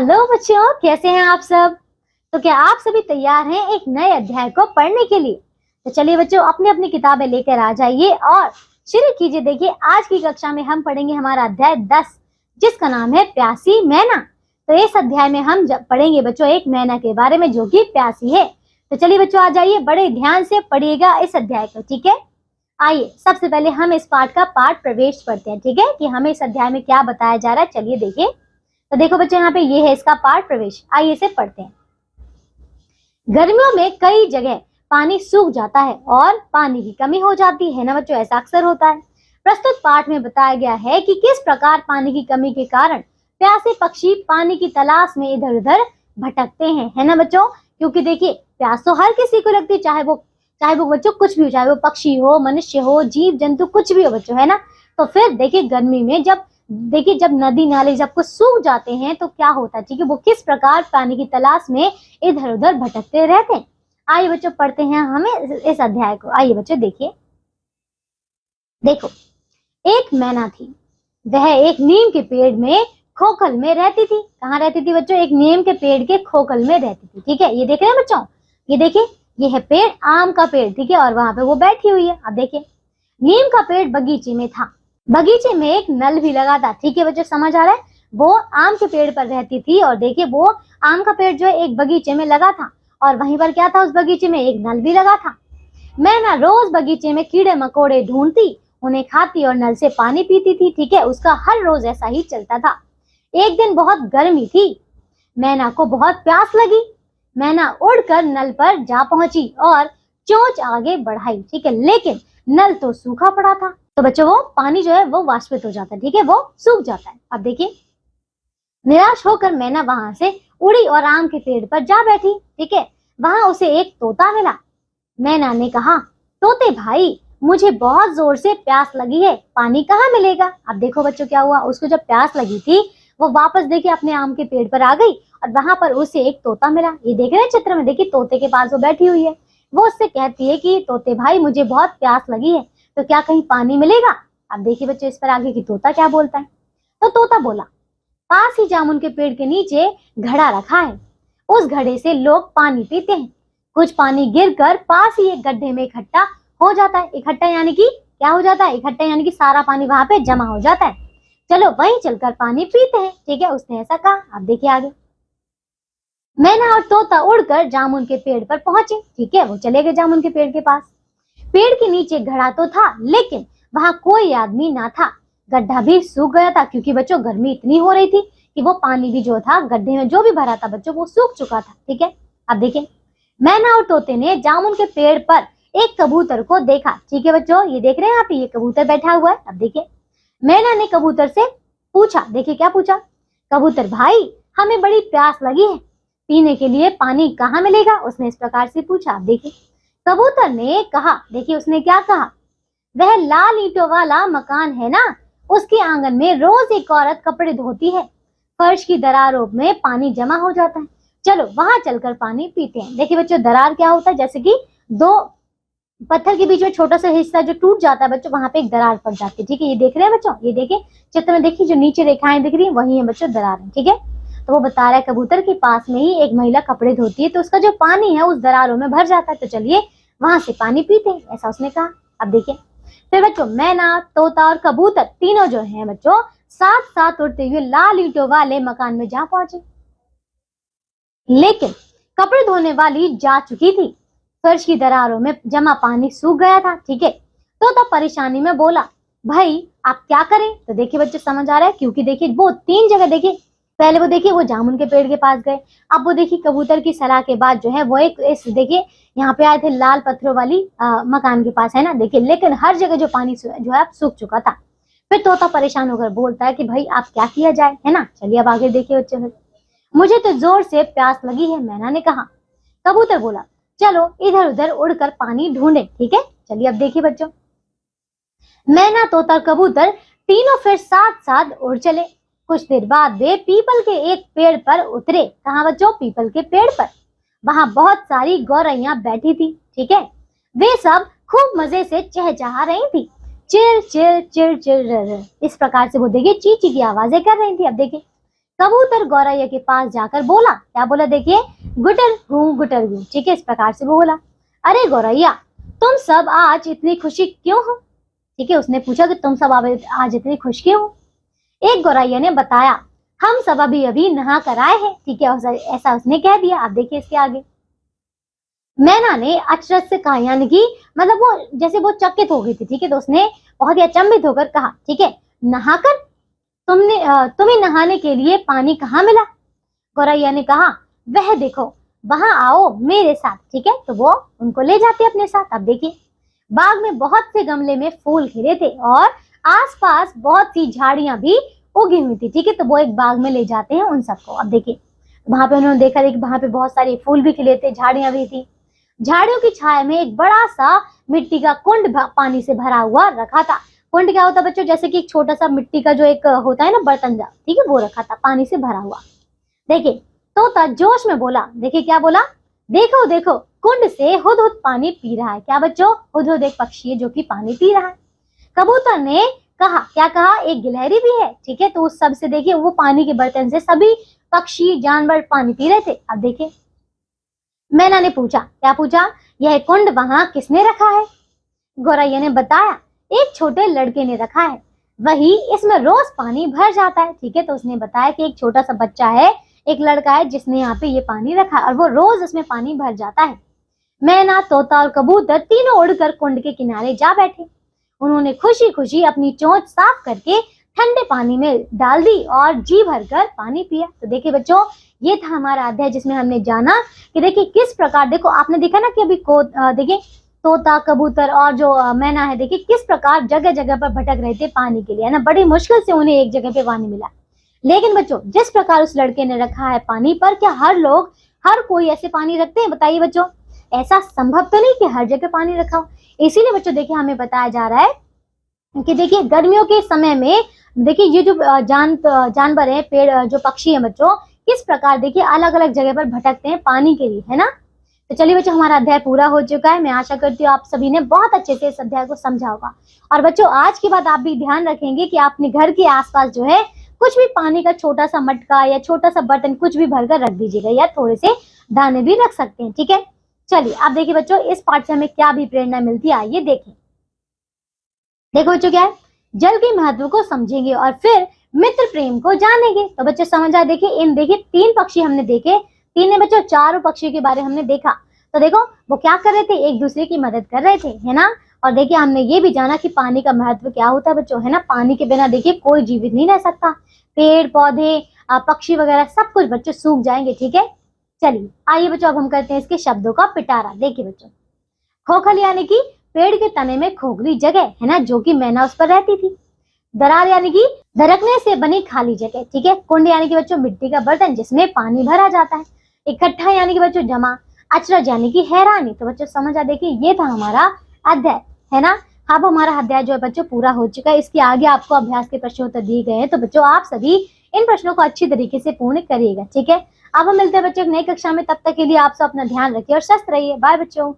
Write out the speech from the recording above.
Hello बच्चों, कैसे हैं आप सब। तो क्या आप सभी तैयार हैं एक नए अध्याय को पढ़ने के लिए। तो चलिए बच्चों, अपनी अपनी किताबें लेकर आ जाइए और शुरू कीजिए। देखिए, आज की कक्षा में हम पढ़ेंगे हमारा अध्याय 10, जिसका नाम है प्यासी मैना। तो इस अध्याय में हम पढ़ेंगे बच्चों एक मैना के बारे में जो कि प्यासी है। तो चलिए बच्चों, आ जाइए, बड़े ध्यान से पढ़िएगा इस अध्याय को, ठीक है। आइए सबसे पहले हम इस पाठ का पाठ प्रवेश पढ़ते हैं, ठीक है, कि हमें इस अध्याय में क्या बताया जा रहा है। चलिए देखिए, तो देखो बच्चों, यहाँ पे ये है इसका पाठ प्रवेश। आइए इसे पढ़ते हैं। गर्मियों में कई जगह पानी सूख जाता है और पानी की कमी हो जाती है ना बच्चों, ऐसा अक्सर होता है। प्रस्तुत पाठ में बताया गया है कि किस प्रकार पानी की कमी के कारण प्यासे पक्षी पानी की तलाश में इधर उधर भटकते हैं, है ना बच्चों। क्योंकि देखिए, प्यास तो हर किसी को लगती है, चाहे वो बच्चों कुछ भी हो, चाहे वो पक्षी हो, मनुष्य हो, जीव जंतु, कुछ भी हो बच्चों, है ना। तो फिर देखिए, गर्मी में जब नदी नाले जब कुछ सूख जाते हैं तो क्या होता है, ठीक है, वो किस प्रकार पानी की तलाश में इधर उधर भटकते रहते हैं। आइए बच्चों, पढ़ते हैं हमें इस अध्याय को। आइए बच्चों देखिए, देखो, एक मैना थी। वह एक नीम के पेड़ में खोखल में रहती थी। कहाँ रहती थी बच्चों? एक नीम के पेड़ के खोखल में रहती थी, ठीक है। ये देख रहे हैं बच्चों, ये देखिए, ये है पेड़, आम का पेड़, ठीक है, और वहां पे वो बैठी हुई है। अब देखिए, नीम का पेड़ बगीचे में था। बगीचे में एक नल भी लगा था, ठीक है बच्चों, समझ आ रहा है। वो आम के पेड़ पर रहती थी और देखिए, वो आम का पेड़ जो है एक बगीचे में लगा था और वहीं पर क्या था, उस बगीचे में एक नल भी लगा था। मैना रोज बगीचे में कीड़े मकोड़े ढूंढती, उन्हें खाती और नल से पानी पीती थी, ठीक है। उसका हर रोज ऐसा ही चलता था। एक दिन बहुत गर्मी थी, मैना को बहुत प्यास लगी। मैना उड़कर नल पर जा पहुंची और चोंच आगे बढ़ाई, ठीक है, लेकिन नल तो सूखा पड़ा था। तो बच्चों, वो पानी जो है वो वाष्पित हो जाता है, ठीक है, वो सूख जाता है। अब देखिए, निराश होकर मैना वहां से उड़ी और आम के पेड़ पर जा बैठी, ठीक है। वहां उसे एक तोता मिला। मैना ने कहा, तोते भाई, मुझे बहुत जोर से प्यास लगी है, पानी कहाँ मिलेगा। अब देखो बच्चों, क्या हुआ, उसको जब प्यास लगी थी वो वापस देखिए अपने आम के पेड़ पर आ गई और वहां पर उसे एक तोता मिला। ये देख रहे हैं चित्र में, देखिए तोते के पास वो बैठी हुई है। वो उससे कहती है कि तोते भाई, मुझे बहुत प्यास लगी है, तो क्या कहीं पानी मिलेगा। अब देखिए बच्चों, इस पर आगे की तोता क्या बोलता है। तो तोता बोला, पास ही जामुन के पेड़ के नीचे घड़ा रखा है, उस घड़े से लोग पानी पीते हैं। कुछ पानी गिरकर पास ही एक गड्ढे में इकट्ठा हो जाता है। इकट्ठा यानी कि क्या हो जाता है? इकट्ठा यानी कि सारा पानी वहां पे जमा हो जाता है। चलो वहीं चलकर पानी पीते हैं, ठीक है, उसने ऐसा कहा। अब देखिए आगे, मैना और तोता उड़कर जामुन के पेड़ पर पहुंचे, ठीक है, वो चले गए जामुन के पेड़ के पास। पेड़ के नीचे घड़ा तो था, लेकिन वहां कोई आदमी ना था। गड्ढा भी सूख गया था, क्योंकि बच्चों गर्मी इतनी हो रही थी कि वो पानी भी जो था गड्ढे में जो भी भरा था बच्चों, वो सूख चुका था, ठीक है। अब देखिए, मैना और तोते ने जामुन के पेड़ पर एक कबूतर को देखा, ठीक है बच्चों, ये देख रहे हैं यहाँ पे, ये कबूतर बैठा हुआ है। अब देखिए, मैना ने कबूतर से पूछा, देखिए क्या पूछा, कबूतर भाई, हमें बड़ी प्यास लगी है, पीने के लिए पानी कहाँ मिलेगा। उसने इस प्रकार से पूछा। अब देखिए, कबूतर ने कहा, देखिए उसने क्या कहा, वह लाल ईंटों वाला मकान है ना, उसके आंगन में रोज एक औरत कपड़े धोती है, फर्श की दरारों में पानी जमा हो जाता है, चलो वहां चलकर पानी पीते हैं। देखिए बच्चों, दरार क्या होता है, जैसे कि दो पत्थर के बीच में छोटा सा हिस्सा जो टूट जाता है बच्चों, वहां पे एक दरार पड़ जाती है, ठीक है। ये देख रहे हैं बच्चों, ये देखिए चित्र में, देखिए जो नीचे रेखाएं दिख रही है वही है बच्चों दरार है, ठीक है। तो वो बता रहा है, कबूतर के पास में ही एक महिला कपड़े धोती है, तो उसका जो पानी है उस दरारों में भर जाता है, तो चलिए वहां से पानी पीते हैं, ऐसा उसने कहा। अब देखिए, फिर बच्चों मैना, तोता और कबूतर तीनों जो है बच्चों साथ साथ उड़ते हुए लाल ईंटों वाले मकान में जा पहुंचे, लेकिन कपड़े धोने वाली जा चुकी थी, फर्श की दरारों में जमा पानी सूख गया था, ठीक है। तोता परेशानी में बोला, भाई आप क्या करें। तो देखिए बच्चों, समझ आ रहा है, क्योंकि देखिए वो तीन जगह, देखिए पहले वो देखिए वो जामुन के पेड़ के पास गए, अब वो देखिए कबूतर की सलाह के बाद जो है वो एक इस देखिए यहाँ पे आए थे लाल पत्थरों वाली मकान के पास, है ना। देखिए, लेकिन हर जगह जो पानी जो है सूख चुका था। फिर तोता परेशान होकर बोलता है कि भाई आप क्या किया जाए, है ना। चलिए अब आगे देखिए बच्चों, मुझे तो जोर से प्यास लगी है, मैना ने कहा। कबूतर बोला, चलो इधर उधर उड़कर पानी ढूंढे, ठीक है। चलिए अब देखिए बच्चों, मैना, तोता, कबूतर तीनों फिर साथ साथ उड़ चले। कुछ देर बाद वे पीपल के एक पेड़ पर उतरे। कहाँ बच्चों? पीपल के पेड़ पर। वहां बहुत सारी गौरैया बैठी थी, ठीक है। वे सब खूब मजे से चहचहा रही थी, चिर चिर चिर चिर, इस प्रकार से वो देखिए ची ची की आवाजें कर रही थी। अब देखिए, कबूतर गौरैया के पास जाकर बोला, क्या बोला देखिए, गुटर हूँ, ठीक है, इस प्रकार से वो बोला, अरे गौरैया तुम सब आज इतनी खुशी क्यों हो? ठीक है, उसने पूछा कि तुम सब आज इतनी खुश क्यों हो? एक गौरैया ने बताया, हम सब अभी अभी नहा कर आए हैं। ठीक है, ऐसा उसने कह दिया। आप देखिए इसके आगे, मैना ने अचरज से कहा, यानी कि मतलब वो जैसे वो चकित हो गई थी। ठीक है, तो उसने बहुत ही अचंभित होकर कहा, ठीक है, नहाकर तुम्हें नहाने के लिए पानी कहाँ मिला? गौरैया ने कहा, वह देखो वहां आओ मेरे साथ। ठीक है, तो वो उनको ले जाते अपने साथ। अब देखिए, बाग में बहुत से गमले में फूल खिले थे और आसपास बहुत सी झाड़ियां भी उगी हुई थी। ठीक है, तो वो एक बाग में ले जाते हैं उन सबको। अब देखिए, वहां पे उन्होंने देखा कि वहां पे बहुत सारे फूल भी खिले थे, झाड़ियां भी थी। झाड़ियों की छाया में एक बड़ा सा मिट्टी का कुंड पानी से भरा हुआ रखा था। कुंड क्या होता है बच्चों? जैसे कि एक छोटा सा मिट्टी का जो एक होता है ना बर्तन जा, ठीक है, वो रखा था पानी से भरा हुआ। देखिए, तोता जोश में बोला, देखिए क्या बोला, देखो देखो कुंड से हुदहुद पानी पी रहा है। क्या बच्चों? हुदहुद एक पक्षी है जो कि पानी पी रहा है। कबूतर ने कहा, क्या कहा, एक गिलहरी भी है। ठीक है, तो उस सब से देखिए वो पानी के बर्तन से सभी पक्षी जानवर पानी पी रहे थे। अब देखिए, मैना ने पूछा, क्या पूछा, यह कुंड वहां किसने रखा है? गौरैया ने बताया, एक छोटे लड़के ने रखा है, वही इसमें रोज पानी भर जाता है। ठीक है, तो उसने बताया कि एक छोटा सा बच्चा है, एक लड़का है जिसने यहाँ पे ये पानी रखा और वो रोज इसमें पानी भर जाता है। मैना, तोता और कबूतर तीनों उड़कर कुंड के किनारे जा बैठे। उन्होंने खुशी खुशी अपनी चोंच साफ करके ठंडे पानी में डाल दी और जी भरकर पानी पिया। तो देखिए बच्चों, ये था हमारा अध्याय जिसमें हमने जाना कि देखिए किस प्रकार, देखो आपने देखा ना कि अभी देखिए तोता, कबूतर और जो मैना है, देखिए किस प्रकार जगह जगह पर भटक रहे थे पानी के लिए, है ना। बड़ी मुश्किल से उन्हें एक जगह पे पानी मिला। लेकिन बच्चों, जिस प्रकार उस लड़के ने रखा है पानी पर, क्या हर कोई ऐसे पानी रखते हैं? बताइए बच्चों, ऐसा संभव तो नहीं कि हर जगह पानी रखा हो। इसीलिए बच्चों देखिए हमें बताया जा रहा है कि देखिए गर्मियों के समय में देखिए ये जो जानवर है, पेड़, जो पक्षी है बच्चों, किस प्रकार देखिए अलग अलग जगह पर भटकते हैं पानी के लिए, है ना। तो चलिए बच्चों, हमारा अध्याय पूरा हो चुका है। मैं आशा करती हूँ आप सभी ने बहुत अच्छे से इस अध्याय को समझा होगा। और बच्चों, आज के बाद आप भी ध्यान रखेंगे कि आप अपने घर के आसपास जो है कुछ भी पानी का छोटा सा मटका या छोटा सा बर्तन कुछ भी भरकर रख दीजिएगा, या थोड़े से दाने भी रख सकते हैं। ठीक है, चलिए आप देखिए बच्चों, इस पाठ से हमें क्या भी प्रेरणा मिलती है, आइए देखें। देखो बच्चों, क्या है, जल के महत्व को समझेंगे और फिर मित्र प्रेम को जानेंगे। तो बच्चों समझ आए। देखिए तीन पक्षी हमने देखे, तीन ने बच्चों चारों पक्षियों के बारे हमने देखा। तो देखो वो क्या कर रहे थे, एक दूसरे की मदद कर रहे थे, है ना। और देखिए हमने ये भी जाना कि पानी का महत्व क्या होता है बच्चों, है ना। पानी के बिना देखिए कोई जीवित नहीं रह सकता, पेड़ पौधे, पक्षी वगैरह सब कुछ बच्चों सूख जाएंगे। ठीक है, चलिए आइए बच्चों, अब हम करते हैं इसके शब्दों का पिटारा। देखिए बच्चों, खोखल यानी कि पेड़ के तने में खोखली जगह, है ना, जो कि मैना उस पर रहती थी। दरार यानी कि दरकने से बनी खाली जगह। ठीक है, कुंड यानी कि बच्चों मिट्टी का बर्तन जिसमें पानी भरा जाता है। इकट्ठा यानी कि बच्चों जमा। अचरज यानी कि हैरानी। तो बच्चों समझ आ, देखिए ये था हमारा अध्याय, है ना। अब हमारा अध्याय जो है बच्चों पूरा हो चुका है। इसके आगे आपको अभ्यास के प्रश्न उत्तर दिए गए हैं, तो बच्चों आप सभी इन प्रश्नों को अच्छी तरीके से पूर्ण करिएगा। ठीक है, अब हम मिलते हैं बच्चों एक नई कक्षा में। तब तक के लिए आप सब अपना ध्यान रखिए और स्वस्थ रहिए। बाय बच्चों।